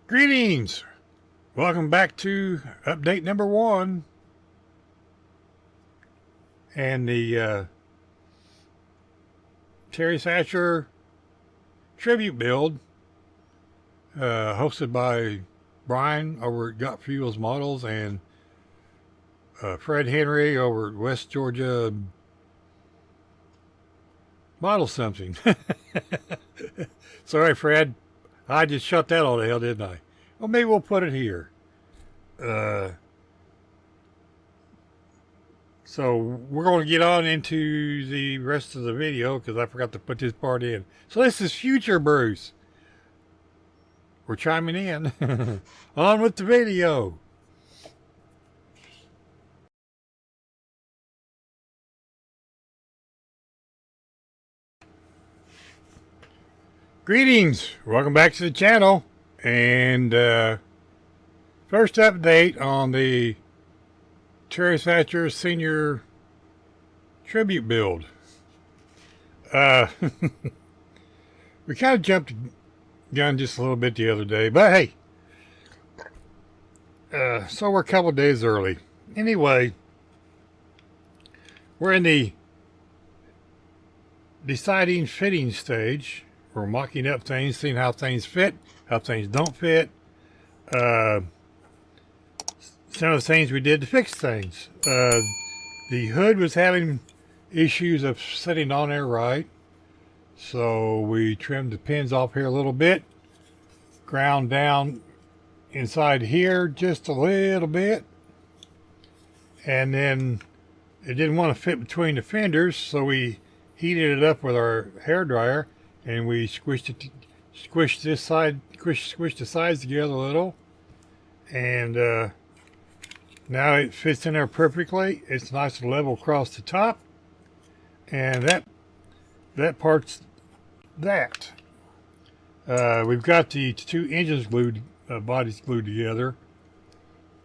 Greetings! Welcome back to update number 1 and the Terry Thacker tribute build hosted by Brian over at Got Fuels Models and Fred Henry over at West Georgia Model something. Sorry, Fred. I just shut that all to hell, didn't I? Well, maybe we'll put it here. So we're going to get on into the rest of the video because I forgot to put this part in. So this is future Bruce. We're chiming in. On with the video. Greetings. Welcome back to the channel. And first update on the Terry Thacker Senior tribute build. We kind of jumped the gun just a little bit the other day, but hey, so we're a couple of days early. Anyway, we're in the deciding fitting stage. We're mocking up things, seeing how things fit, how things don't fit. Some of the things we did to fix things. The hood was having issues of sitting on there right. So we trimmed the pins off here a little bit. Ground down inside here just a little bit. And then it didn't want to fit between the fenders, so we heated it up with our hair dryer. And we squished the sides together a little, and now it fits in there perfectly. It's nice and level across the top, and that part's that. We've got the two engines glued, bodies glued together.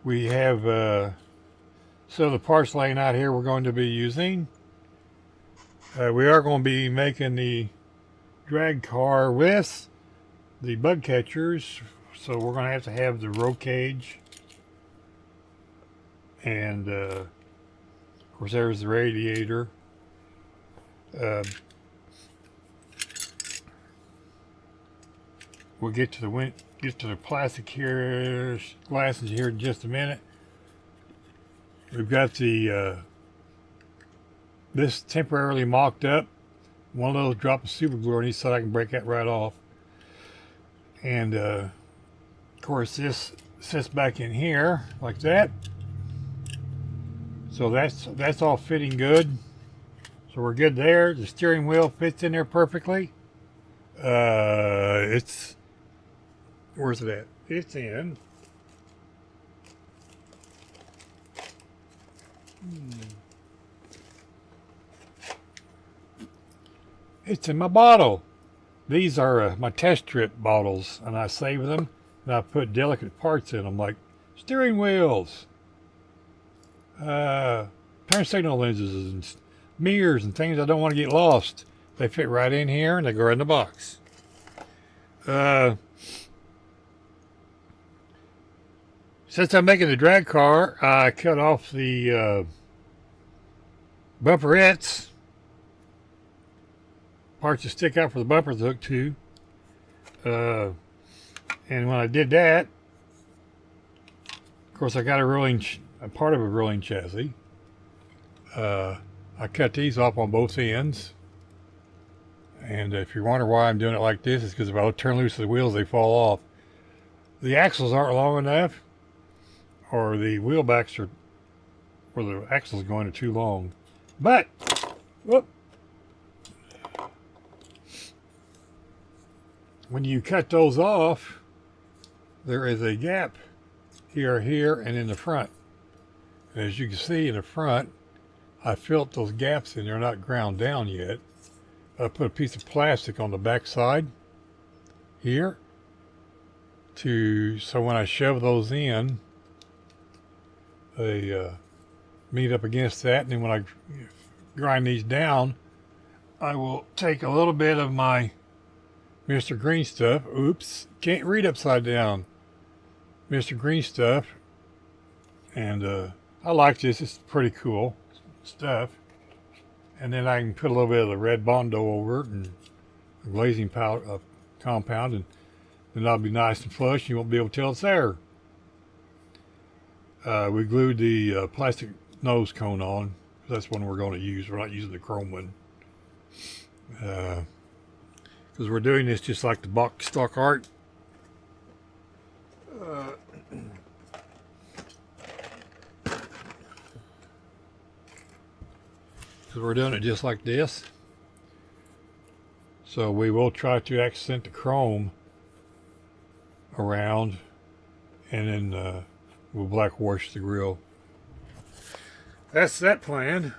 We have some of the parts laying out here we're going to be using. We are going to be making the drag car with the bug catchers, so we're going to have the roll cage, and of course there's the radiator. We'll get to the plastic here, glasses here in just a minute. We've got the this temporarily mocked up. One of those drop of super glue on each side, I can break that right off. And of course this sits back in here like that. So that's all fitting good. So we're good there. The steering wheel fits in there perfectly. Where's it at? It's in. It's in my bottle. These are my test strip bottles, and I save them, and I put delicate parts in them, like steering wheels, turn signal lenses, and mirrors, and things I don't want to get lost. They fit right in here, and they go right in the box. Since I'm making the drag car, I cut off the bumperetes. Parts that stick out for the bumper hook too. And when I did that, of course I got a part of a rolling chassis. I cut these off on both ends. And if you wonder why I'm doing it like this, it's because if I turn loose the wheels, they fall off. The axles aren't long enough, or the wheel backs are, where the axles going are too long. But, whoop. When you cut those off, there is a gap here, and in the front. And as you can see in the front, I filled those gaps in. They're not ground down yet. I put a piece of plastic on the back side here so when I shove those in, they meet up against that. And then when I grind these down, I will take a little bit of my Mr. Green stuff. Oops, can't read upside down. Mr. Green stuff. And I like this. It's pretty cool stuff. And then I can put a little bit of the red Bondo over it and a glazing compound, and then that'll be nice and flush. You won't be able to tell it's there. We glued the plastic nose cone on. That's one we're going to use. We're not using the chrome one. Because we're doing this just like the box stock art. Because we're doing it just like this. So we will try to accent the chrome around, and then we'll black wash the grill. That's that plan.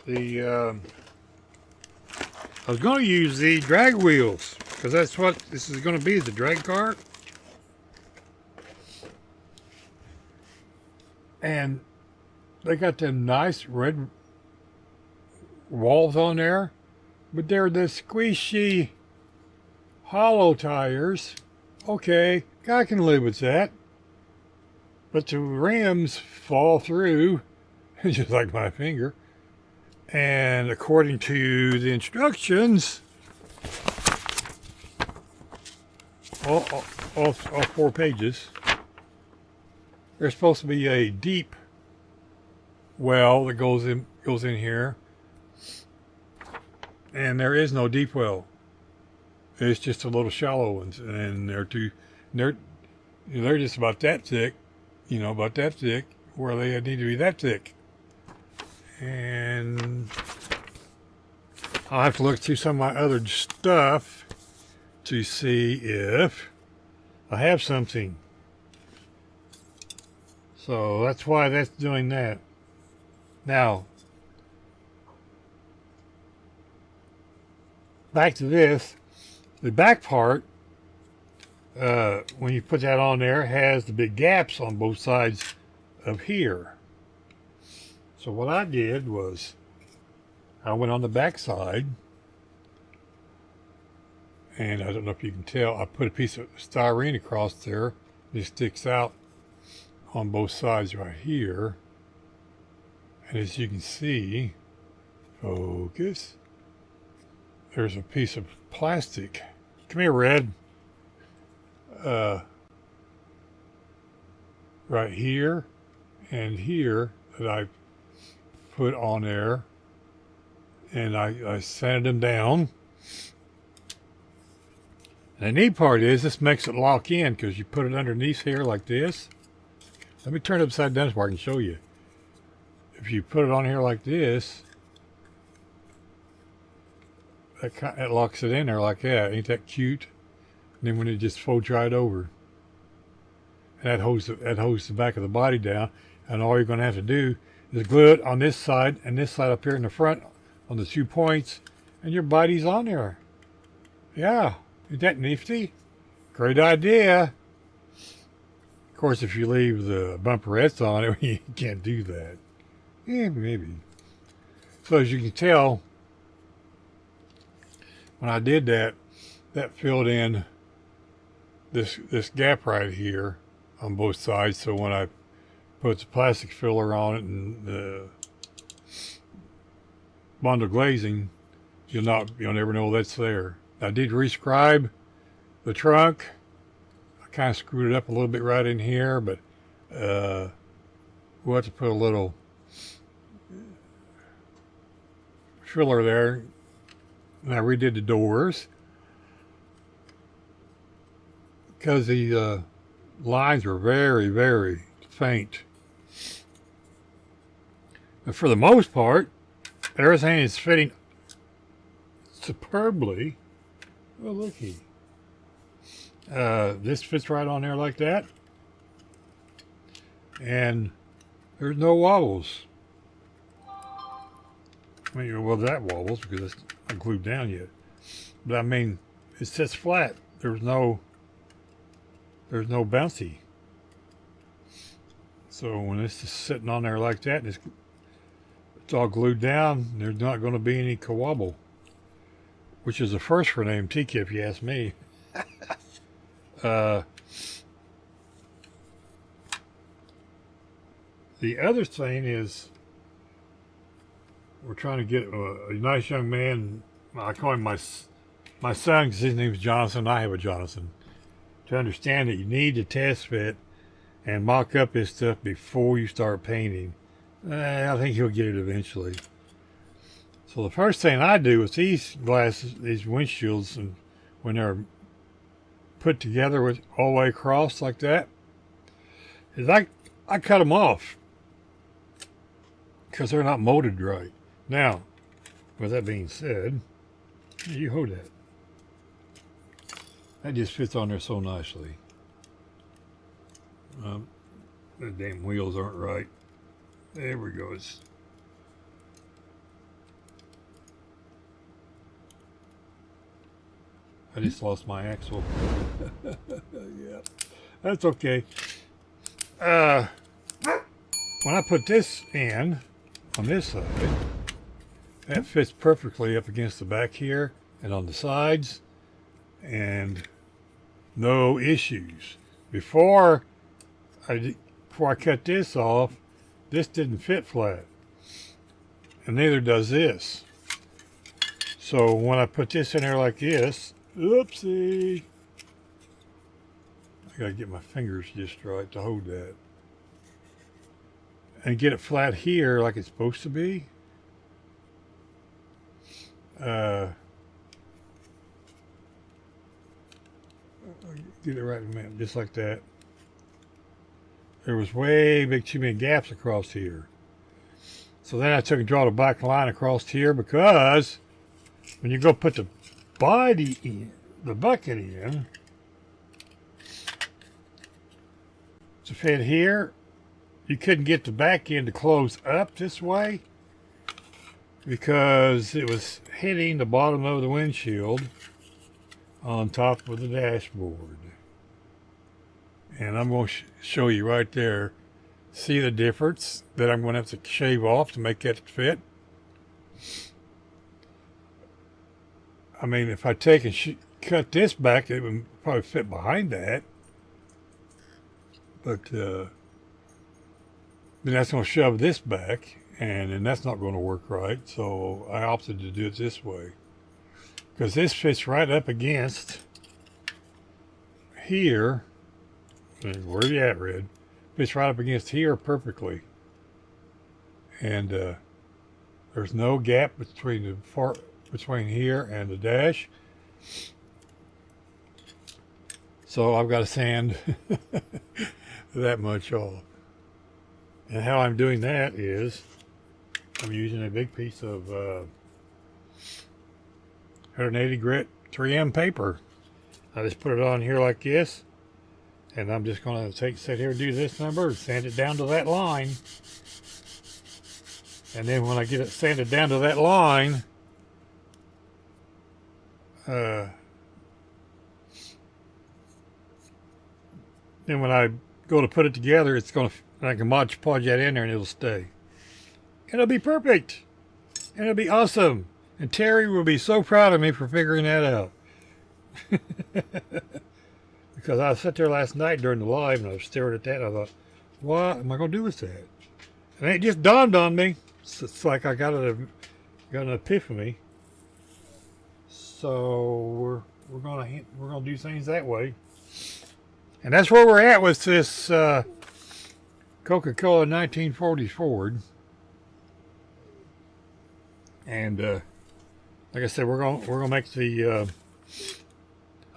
I was going to use the drag wheels because that's what this is going to be, the drag cart. And they got them nice red walls on there, but they're the squishy hollow tires. Okay, I can live with that. But the rims fall through, just like my finger. And according to the instructions, all 4 pages, there's supposed to be a deep well that goes in here, and there is no deep well. It's just a little shallow ones, and they're just about that thick, about that thick, where they need to be that thick. And I'll have to look through some of my other stuff to see if I have something. So that's why that's doing that. Now, back to this. The back part, when you put that on there, has the big gaps on both sides of here. So what I did was, I went on the back side, and I don't know if you can tell, I put a piece of styrene across there. It sticks out on both sides right here. And as you can see, focus, there's a piece of plastic. Come here, Red. Right here and here that I put on there, and I sanded them down. And the neat part is this makes it lock in because you put it underneath here like this. Let me turn it upside down so I can show you. If you put it on here like this, it locks it in there like that. Ain't that cute? And then when it just folds right over, and that holds the back of the body down. And all you're going to have to do is glue it on this side and this side up here in the front on the 2 points, and your body's on there. Yeah, isn't that nifty? Great idea. Of course, if you leave the bumperetes on it, you can't do that. Yeah, maybe. So as you can tell, when I did that, that filled in this gap right here on both sides. So when I put the plastic filler on it and the Bondo glazing, you'll never know that's there. I did rescribe the trunk. I kind of screwed it up a little bit right in here, but we'll have to put a little filler there. And I redid the doors because the lines were very, very faint. But for the most part, everything is fitting superbly. Oh, looky. This fits right on there like that. and there's no wobbles. I mean, well, that wobbles because it's not glued down yet. But I mean, it sits flat. There's no bouncy. So when it's just sitting on there like that, and it's all glued down, there's not going to be any wobble, which is a first for an AMT kit, if you ask me. The other thing is, we're trying to get a nice young man. I call him my son because his name's Jonathan. I have a Jonathan. To understand that you need to test fit and mock up his stuff before you start painting. I think he'll get it eventually. So the first thing I do with these glasses, these windshields, and when they're put together with all the way across like that, is I cut them off because they're not molded right. Now, with that being said, you hold that. That just fits on there so nicely. The damn wheels aren't right. There we go. I just lost my axle. Yeah, that's okay. When I put this in on this side, that fits perfectly up against the back here and on the sides, and no issues. Before I cut this off, this didn't fit flat, and neither does this. So when I put this in there like this, oopsie, I gotta get my fingers just right to hold that and get it flat here like it's supposed to be. Get it right in a minute, just like that. There was way too many gaps across here. So then I took and draw the black line across here, because when you go put the body in, the bucket in, to fit here, you couldn't get the back end to close up this way because it was hitting the bottom of the windshield on top of the dashboard. And I'm going to show you right there. See the difference that I'm going to have to shave off to make that fit? I mean, if I take and cut this back, it would probably fit behind that. But then that's going to shove this back, and then that's not going to work right. So I opted to do it this way, because this fits right up against here. Where are you at, Red? Fits right up against here perfectly. And there's no gap between between here and the dash. So I've got to sand that much off. And how I'm doing that is I'm using a big piece of 180 grit 3M paper. I just put it on here like this. And I'm just going to sit here and do this number, sand it down to that line. And then when I get it sanded down to that line, then when I go to put it together, it's going to, I can Mod Podge that in there and it'll stay. It'll be perfect. And it'll be awesome. And Terry will be so proud of me for figuring that out. Because I sat there last night during the live and I was staring at that and I thought, what am I going to do with that? And it just dawned on me. It's like I got an epiphany. So we're gonna do things that way. And that's where we're at with this Coca-Cola 1940s Ford. And like I said, we're gonna make the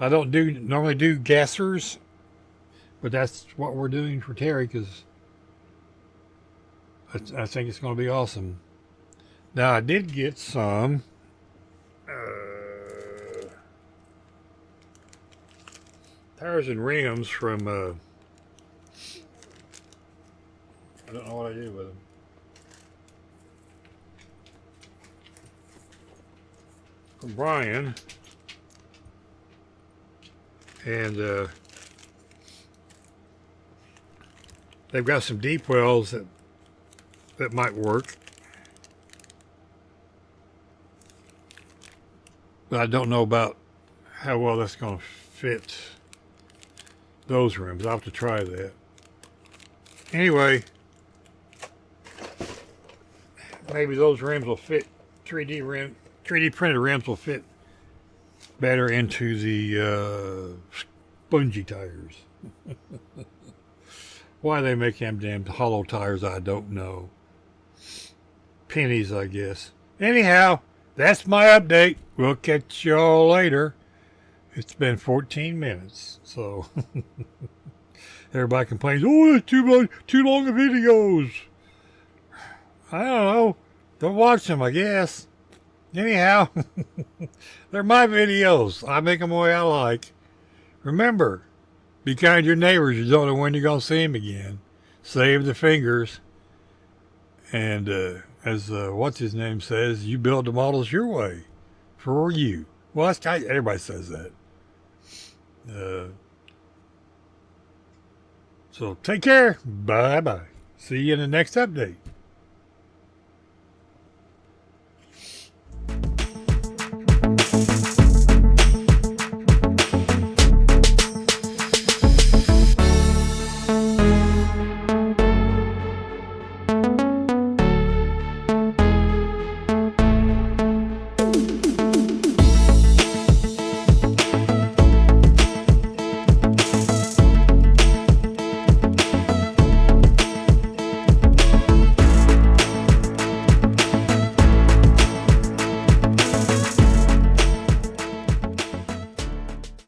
I don't normally do gassers, but that's what we're doing for Terry, because I think it's going to be awesome. Now, I did get some tires and rims from I don't know what I did with them. From Brian. And they've got some deep wells that might work. But I don't know about how well that's going to fit those rims. I'll have to try that. Anyway, maybe those rims will fit 3D printed rims will fit better into the spongy tires. Why they make them damn hollow tires, I don't know. Pennies, I guess. Anyhow, that's my update. We'll catch y'all later. It's been 14 minutes, so everybody complains, oh, it's too long of videos. I don't know. Don't watch them, I guess. Anyhow, they're my videos. I make them the way I like. Remember, be kind to your neighbors. You don't know when you're going to see them again. Save the fingers. And as what's his name says, you build the models your way. For you. Well, that's kind of, everybody says that. So take care. Bye-bye. See you in the next update.